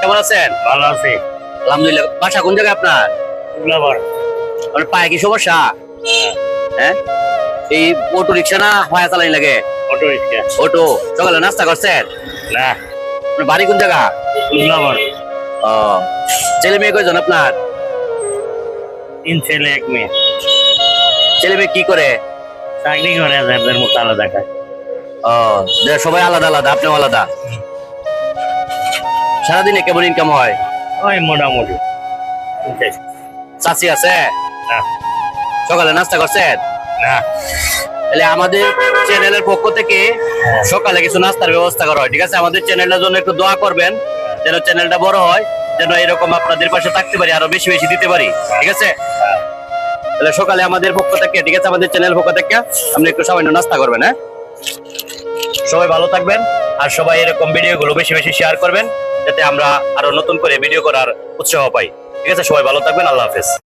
কেমন আছেন? ভালো আছি। আলহামদুলিল্লাহ। বাসা কোন জায়গায় আপনার? উল্লাবার। আপনার পায়ে কি সমস্যা? হ্যাঁ, এই অটো রিক্সা না ভাড়া চালানি লাগে? Auto rickshaw. অটো। সকালে নাস্তা করছেন? না, আপনার বাড়ি কোন জায়গা? উল্লাবার। ও, ছেলে মেয়ে কয়জন আপনার? 3 ছেলে 1 মেয়ে। ছেলে মেয়ে কি করে? চাকরি করে যাদের মতো আলাদা খায়। ও, সবাই আলাদা আলাদা, আপনিও আলাদা। সারাদিনে কেমন ইনকাম হয়? ওই মোটামুটি। চাচি আছে? না, সকালে নাস্তা করছেন? না। তাহলে আমাদের চ্যানেলের পক্ষ থেকে সকালে কিছু নাস্তার ব্যবস্থা করা হয়, ঠিক আছে? আমাদের চ্যানেলটার জন্য একটু দোয়া করবেন, যেন চ্যানেলটা বড় হয়, যেন এরকম আপনাদের পাশে থাকতে পারি, আরো বেশি বেশি দিতে পারি, ঠিক আছে? তাহলে সকালে আমাদের পক্ষ থেকে, ঠিক আছে, আমাদের চ্যানেল পক্ষ থেকে আপনি একটু সামান্য নাস্তা করবেন। হ্যাঁ, সবাই ভালো থাকবেন, আর সবাই এরকম ভিডিও গুলো বেশি বেশি শেয়ার করবেন, যাতে আমরা আরো নতুন করে ভিডিও করার উৎসাহ পাই, ঠিক আছে? সবাই ভালো থাকবেন, আল্লাহ হাফেজ।